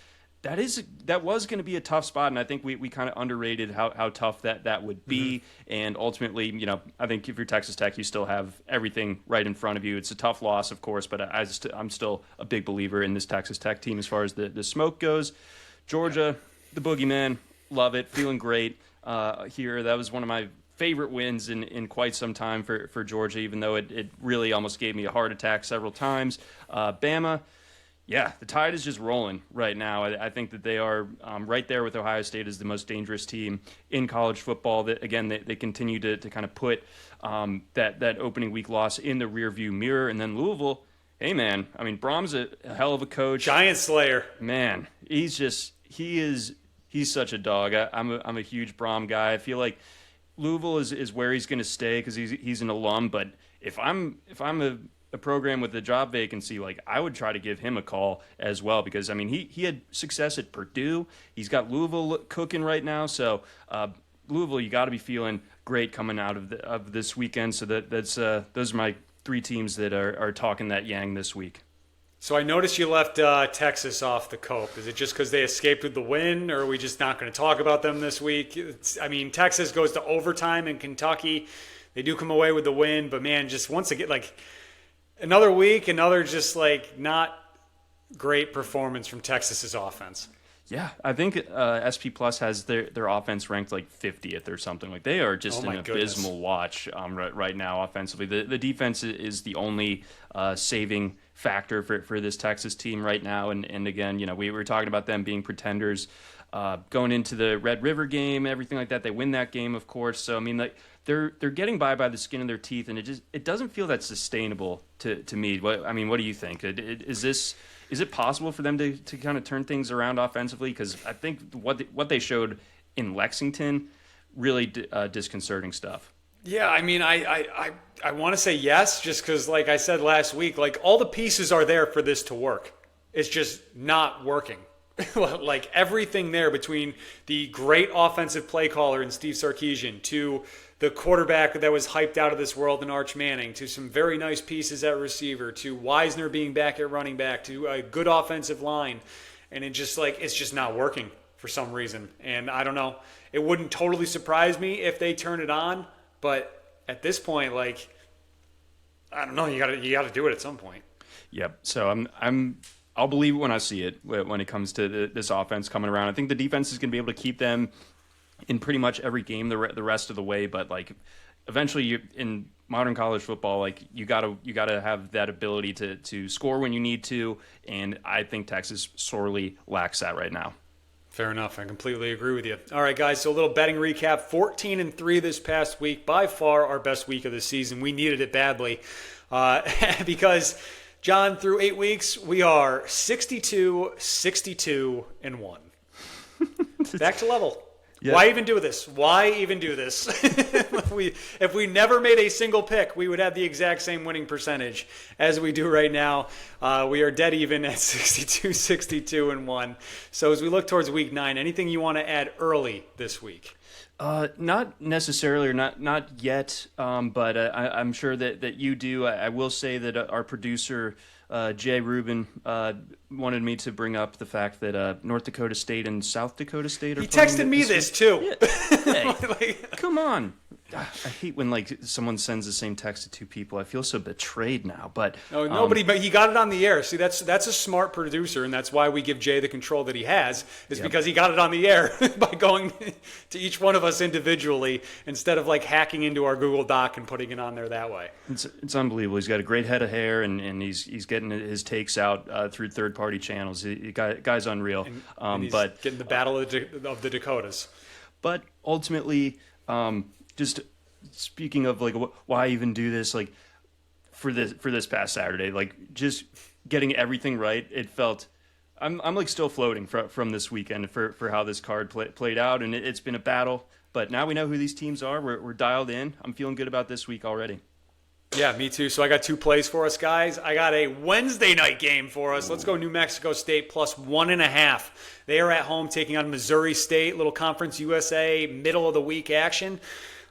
that was going to be a tough spot, and I think we kind of underrated how tough that would be. Mm-hmm. And ultimately, I think if you're Texas Tech, you still have everything right in front of you. It's a tough loss, of course, but I'm still a big believer in this Texas Tech team as far as the smoke goes. Georgia, the boogeyman, love it, feeling great here. That was one of my favorite wins in quite some time for Georgia, even though it really almost gave me a heart attack several times. Bama. Yeah, the tide is just rolling right now. I think that they are right there with Ohio State as the most dangerous team in college football. That again, they continue to kind of put that opening week loss in the rearview mirror. And then Louisville, hey man, Brom's a hell of a coach, giant slayer. Man, he's such a dog. I'm a huge Brom guy. I feel like Louisville is where he's going to stay because he's an alum. But if I'm a program with a job vacancy, like I would try to give him a call as well because he had success at Purdue. He's got Louisville cooking right now, so Louisville, you got to be feeling great coming out of this weekend. So that's those are my three teams that are talking that yang this week. So I noticed you left Texas off the cope. Is it just because they escaped with the win, or are we just not going to talk about them this week? Texas goes to overtime in Kentucky. They do come away with the win, but man, just once again, like another week, another just like not great performance from Texas's offense. Yeah, I think SP Plus has their offense ranked like 50th or something. Like they are just an abysmal watch right now offensively. The defense is the only saving factor for this Texas team right now. And again, we were talking about them being pretenders going into the Red River game, everything like that. They win that game, of course. So they're getting by the skin of their teeth, and it doesn't feel that sustainable to me. What do you think? Is it possible for them to kind of turn things around offensively? Because I think what they showed in Lexington, really disconcerting stuff. Yeah, I want to say yes, just because, like I said last week, like all the pieces are there for this to work. It's just not working. Like everything there between the great offensive play caller in Steve Sarkisian to the quarterback that was hyped out of this world in Arch Manning, to some very nice pieces at receiver, to Wisner being back at running back, to a good offensive line. And it's just not working for some reason. And I don't know. It wouldn't totally surprise me if they turn it on, but at this point, like, I don't know, you gotta do it at some point. Yep. So I'll believe it when I see it when it comes to this offense coming around. I think the defense is going to be able to keep them in pretty much every game the rest of the way, but like eventually in modern college football, like you gotta have that ability to score when you need to, and I think Texas sorely lacks that right now. Fair enough. I completely agree with you. All right, guys, so a little betting recap. 14-3 this past week, by far our best week of the season. We needed it badly because John, through 8 weeks, we are 62, 62, and 1. Back to level. Yeah. Why even do this? Why even do this? If we never made a single pick, we would have the exact same winning percentage as we do right now. We are dead even at 62, 62, and 1. So as we look towards week 9, anything you want to add early this week? Not necessarily, or not yet, but I'm sure that you do. I will say that our producer, Jay Rubin, wanted me to bring up the fact that North Dakota State and South Dakota State are He texted me this too. Yeah. Hey, come on. I hate when someone sends the same text to two people. I feel so betrayed now. But nobody. But he got it on the air. See, that's a smart producer, and that's why we give Jay the control that he has. Is because he got it on the air by going to each one of us individually instead of hacking into our Google Doc and putting it on there that way. It's unbelievable. He's got a great head of hair, and he's getting his takes out through third-party channels. Guy's unreal. And he's getting the battle of the Dakotas. But ultimately. Just speaking of why even do this, for this past Saturday, just getting everything right, it felt I'm still floating from this weekend for how this card played out, and it's been a battle. But now we know who these teams are. We're dialed in. I'm feeling good about this week already. Yeah, me too. So I got 2 plays for us, guys. I got a Wednesday night game for us. Let's go New Mexico State plus 1.5. They are at home taking on Missouri State. Little Conference USA middle of the week action.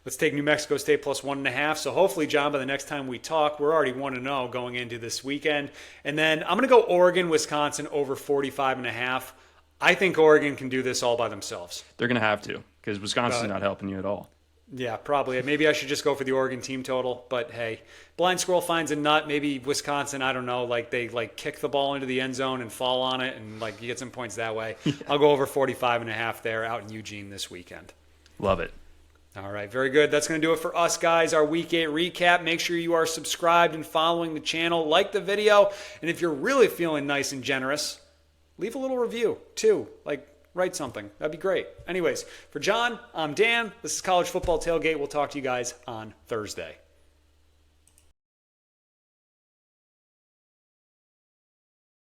Let's take New Mexico State plus 1.5. So hopefully, John, by the next time we talk, we're already 1-0 going into this weekend. And then I'm going to go Oregon, Wisconsin over 45.5. I think Oregon can do this all by themselves. They're going to have to because Wisconsin's not helping you at all. Yeah, probably. Maybe I should just go for the Oregon team total. But, hey, blind squirrel finds a nut. Maybe Wisconsin, I don't know, they kick the ball into the end zone and fall on it, and you get some points that way. Yeah. I'll go over 45.5 there out in Eugene this weekend. Love it. All right, very good. That's going to do it for us, guys. Our Week 8 recap. Make sure you are subscribed and following the channel. Like the video. And if you're really feeling nice and generous, leave a little review, too. Write something. That'd be great. Anyways, for John, I'm Dan. This is College Football Tailgate. We'll talk to you guys on Thursday.